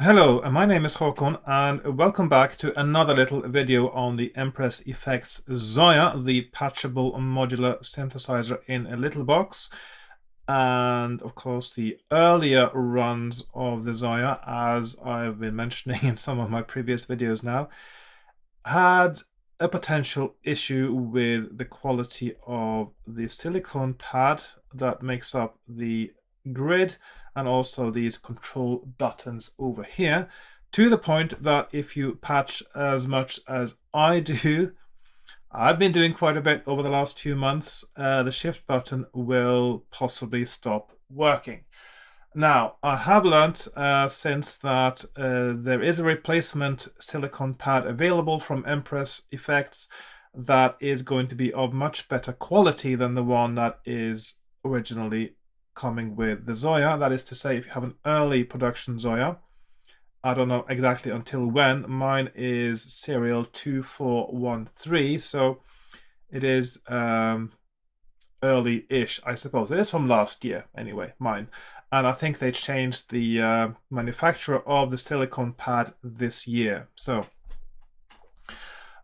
Hello, my name is Hakon and welcome back to another little video on the Empress Effects Zoia, the patchable modular synthesizer in a little box. And of course the earlier runs of the Zoia, as I've been mentioning in some of my previous videos now, had a potential issue with the quality of the silicone pad that makes up the grid and also these control buttons over here, to the point that if you patch as much as I do, I've been doing quite a bit over the last few months, the shift button will possibly stop working. Now, I have learned since that there is a replacement silicone pad available from Empress Effects that is going to be of much better quality than the one that is originally coming with the Zoia. That is to say, if you have an early production Zoia, I don't know exactly until when. Mine is serial 2413, so it is early-ish, I suppose. It is from last year, anyway, mine. And I think they changed the manufacturer of the silicone pad this year.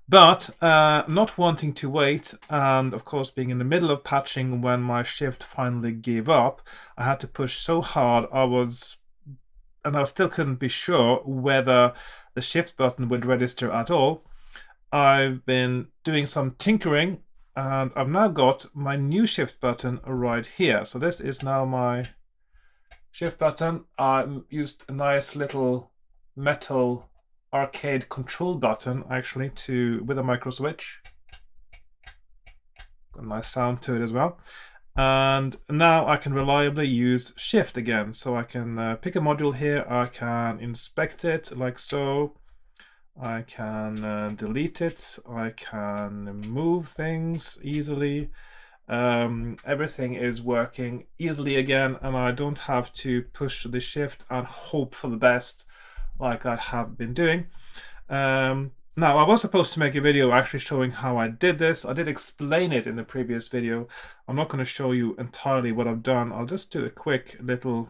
But not wanting to wait, and of course being in the middle of patching when my shift finally gave up, I had to push so hard. I still couldn't be sure whether the shift button would register at all. I've been doing some tinkering and I've now got my new shift button right here. So this is now my shift button. I used a nice little metal arcade control button actually with a micro switch. Got a nice sound to it as well. And now I can reliably use shift again. So I can pick a module here, I can inspect it like so. I can delete it, I can move things easily. Everything is working easily again, and I don't have to push the shift and hope for the best like I have been doing. Now, I was supposed to make a video actually showing how I did this. I did explain it in the previous video. I'm not going to show you entirely what I've done. I'll just do a quick little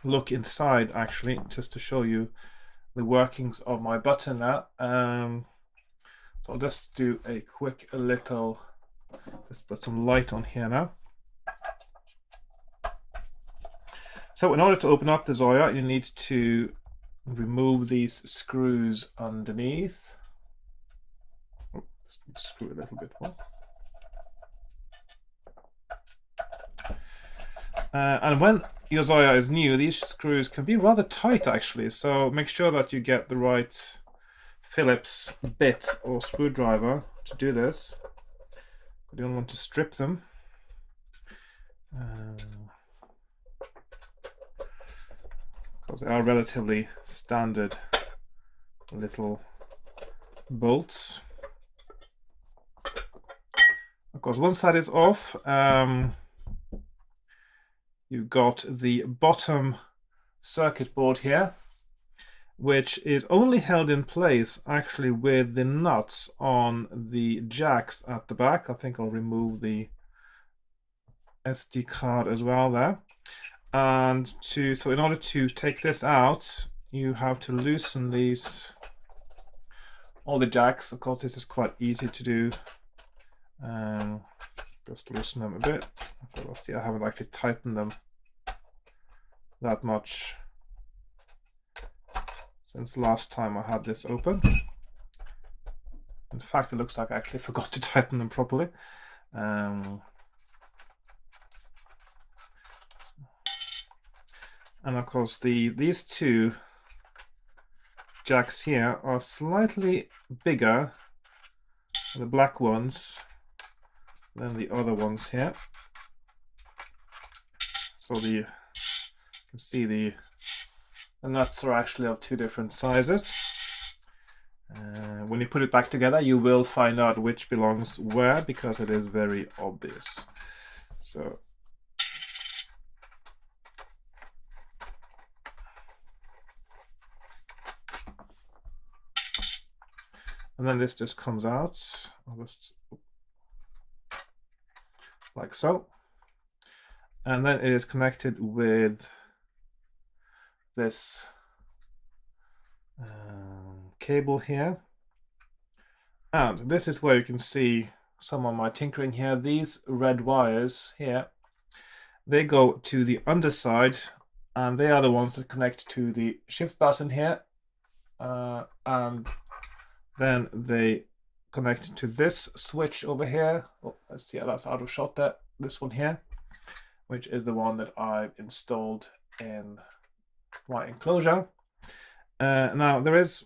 look inside actually, just to show you the workings of my button now. So I'll just do a quick little, just put some light on here now. So in order to open up the Zoia, you need to remove these screws underneath. Oh, just need to screw a little bit more. And when your Zoia is new, these screws can be rather tight actually, so make sure that you get the right Phillips bit or screwdriver to do this. You don't want to strip them. Because they are relatively standard little bolts. Of course, once that is off, you've got the bottom circuit board here, which is only held in place actually with the nuts on the jacks at the back. I think I'll remove the SD card as well there. And so in order to take this out, you have to loosen all the jacks. Of course, this is quite easy to do. Just loosen them a bit. I haven't actually tightened them that much since last time I had this open. In fact, it looks like I actually forgot to tighten them properly. And of course, these two jacks here are slightly bigger, the black ones, than the other ones here. So you can see the nuts are actually of two different sizes. When you put it back together, you will find out which belongs where, because it is very obvious. So and then this just comes out. I'll just like so. And then it is connected with this cable here. And this is where you can see some of my tinkering here. These red wires here, they go to the underside, and they are the ones that connect to the shift button here. And then they connect to this switch over here. Oh, let's see, that's out of shot there. This one here, which is the one that I've installed in my enclosure. Now there is,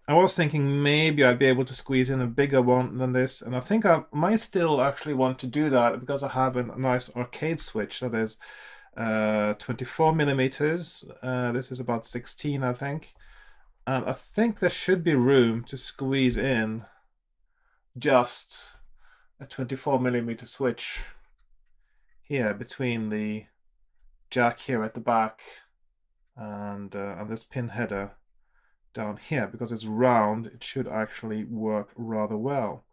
I was thinking maybe I'd be able to squeeze in a bigger one than this, and I think I might still actually want to do that because I have a nice arcade switch that is 24 millimeters. This is about 16, I think. And I think there should be room to squeeze in just a 24 millimeter switch here between the jack here at the back and this pin header down here. Because it's round, it should actually work rather well.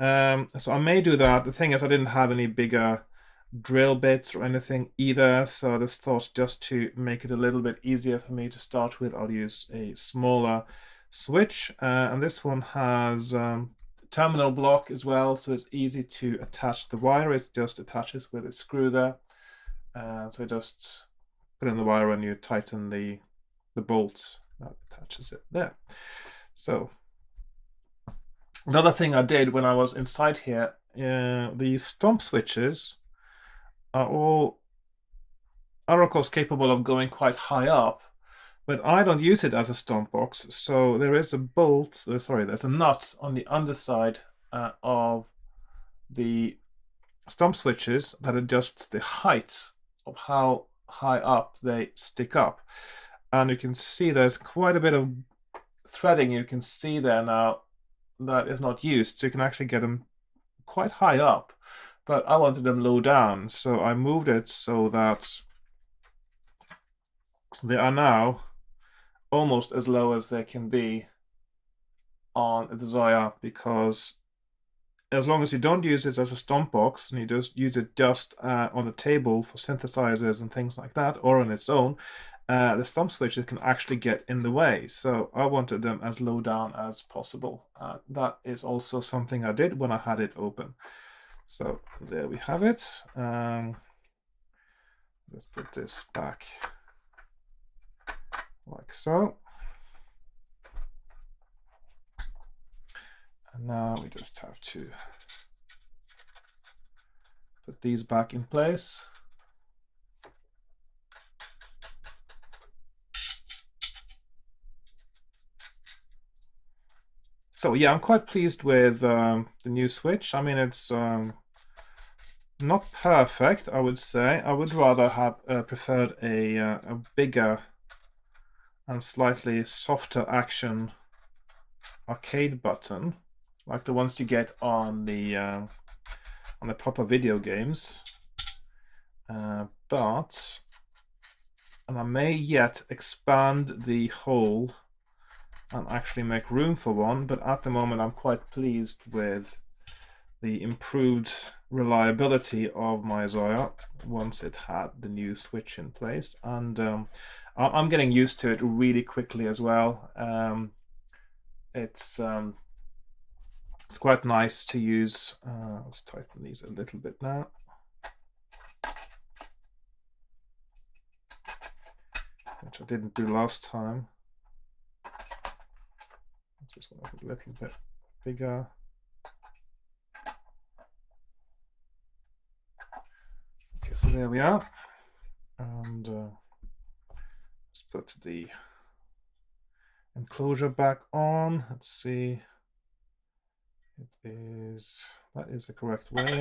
So I may do that. The thing is, I didn't have any bigger drill bits or anything either, so I just thought, just to make it a little bit easier for me to start with, I'll use a smaller switch. And this one has terminal block as well, so it's easy to attach the wire. It just attaches with a screw there. So just put in the wire and you tighten the bolt that attaches it there. So another thing I did when I was inside here, the stomp switches are of course capable of going quite high up, but I don't use it as a stomp box. So there is a bolt, there's a nut on the underside of the stomp switches that adjusts the height of how high up they stick up. And you can see there's quite a bit of threading you can see there now that is not used, so you can actually get them quite high up, but I wanted them low down, so I moved it so that they are now almost as low as they can be on the Zoia, because as long as you don't use it as a stomp box and you just use it just on the table for synthesizers and things like that, or on its own, the stomp switches can actually get in the way. So I wanted them as low down as possible. That is also something I did when I had it open. So there we have it. Let's put this back like so. And now we just have to put these back in place. So yeah, I'm quite pleased with the new switch. I mean, it's not perfect, I would say. I would rather have preferred a bigger and slightly softer action arcade button, like the ones you get on the proper video games. But I may yet expand the hole and actually make room for one, but at the moment I'm quite pleased with the improved reliability of my Zoia once it had the new switch in place. And I'm getting used to it really quickly as well. It's quite nice to use. Let's tighten these a little bit now. Which I didn't do last time. Just want to make it a little bit bigger. Okay, so there we are. And let's put the enclosure back on. Let's see. That is the correct way.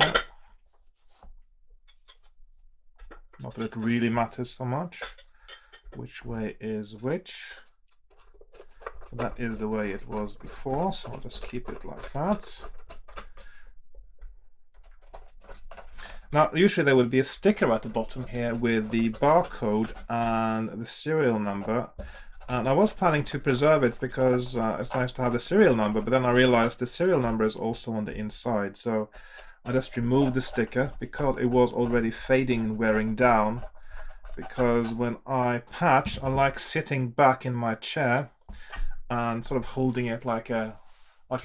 Not that it really matters so much which way is which. That is the way it was before, so I'll just keep it like that. Now, usually there would be a sticker at the bottom here with the barcode and the serial number. And I was planning to preserve it because it's nice to have the serial number, but then I realized the serial number is also on the inside. So I just removed the sticker because it was already fading and wearing down. because when I patch, I like sitting back in my chair and sort of holding it like a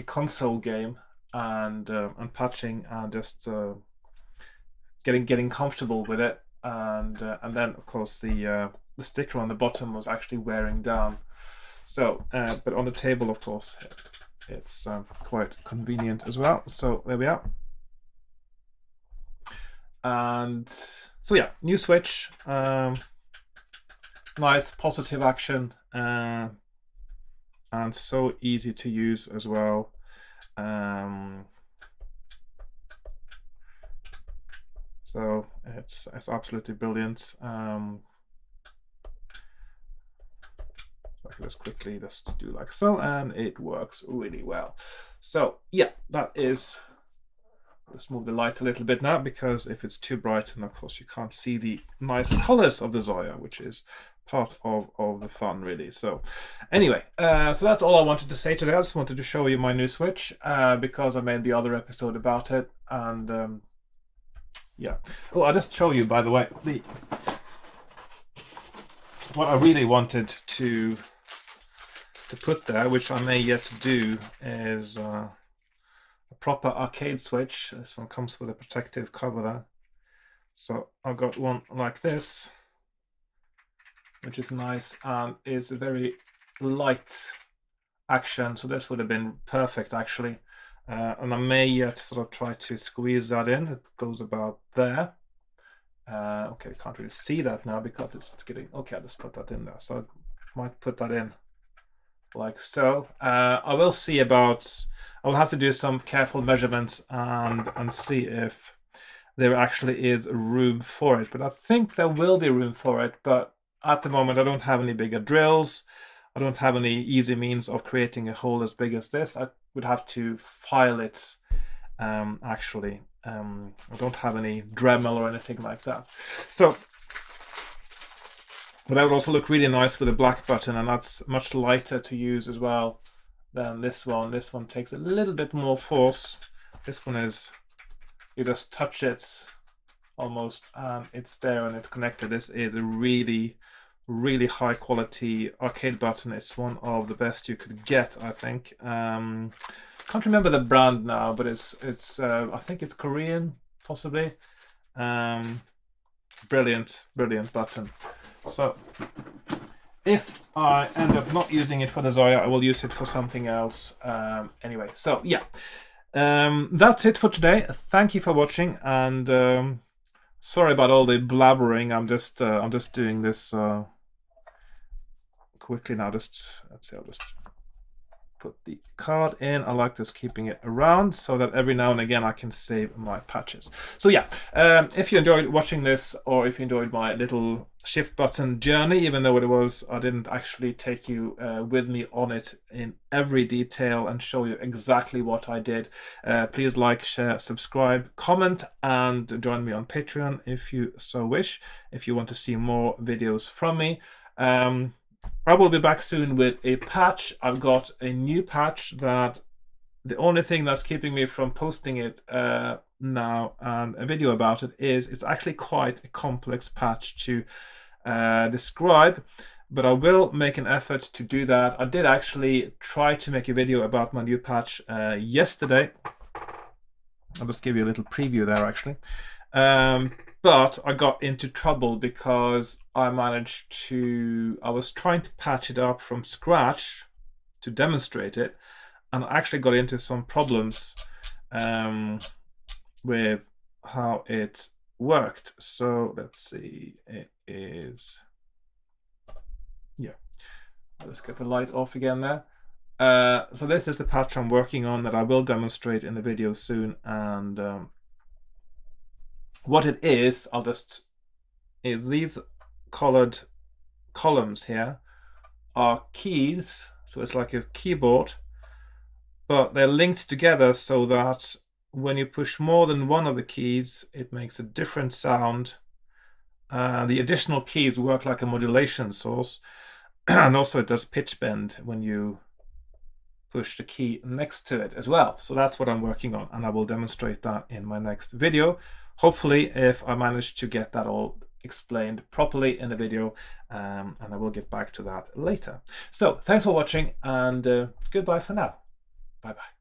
console game, and patching and just getting comfortable with it, and then of course the sticker on the bottom was actually wearing down. So, but on the table, of course, it's quite convenient as well. So there we are. And so yeah, new switch, nice positive action, and so easy to use as well. So it's absolutely brilliant. I can just quickly just do like so, and it works really well. So yeah, that is. Let's move the light a little bit now, because if it's too bright, then of course you can't see the nice colors of the Zoia, which is part of the fun, really. So anyway, so that's all I wanted to say today. I just wanted to show you my new switch, because I made the other episode about it, and yeah. Oh, I'll just show you, by the way, what I really wanted to put there, which I may yet do, is a proper arcade switch. This one comes with a protective cover there. So I've got one like this, which is nice and is a very light action. So this would have been perfect, actually. And I may yet sort of try to squeeze that in. It goes about there. Okay, I can't really see that now because it's getting... Okay, I'll just put that in there. So I might put that in like so. I will see about... I will have to do some careful measurements and see if there actually is room for it. But I think there will be room for it. But at the moment, I don't have any bigger drills. I don't have any easy means of creating a hole as big as this. I would have to file it, actually. I don't have any Dremel or anything like that. So, but that would also look really nice with a black button, and that's much lighter to use as well than this one. This one takes a little bit more force. This one is, you just touch it almost and it's there and it's connected. This is a really, really high quality arcade button. It's one of the best you could get, I think. Can't remember the brand now, but it's I think it's Korean, possibly. Brilliant button. So if I end up not using it for the Zoia, I will use it for something else. Anyway, so yeah, that's it for today. Thank you for watching, and sorry about all the blabbering. I'm just doing this quickly now. Let's see. I'll just put the card in. I like just keeping it around so that every now and again I can save my patches. So yeah, if you enjoyed watching this, or if you enjoyed my little shift button journey, even though it was, I didn't actually take you with me on it in every detail and show you exactly what I did, please like, share, subscribe, comment, and join me on Patreon if you so wish, if you want to see more videos from me. I will be back soon with a patch. I've got a new patch that the only thing that's keeping me from posting it now and a video about it is it's actually quite a complex patch to describe, but I will make an effort to do that. I did actually try to make a video about my new patch yesterday. I'll just give you a little preview there, actually. But I got into trouble because I was trying to patch it up from scratch to demonstrate it, and I actually got into some problems with how it worked. So let's see, it is, yeah, let's get the light off again there. So this is the patch I'm working on that I will demonstrate in the video soon, and what it is, is these colored columns here are keys, so it's like a keyboard, but they're linked together so that when you push more than one of the keys, it makes a different sound. The additional keys work like a modulation source, and also it does pitch bend when you push the key next to it as well. So that's what I'm working on, and I will demonstrate that in my next video. Hopefully, if I manage to get that all explained properly in the video, and I will get back to that later. So thanks for watching, and goodbye for now. Bye bye.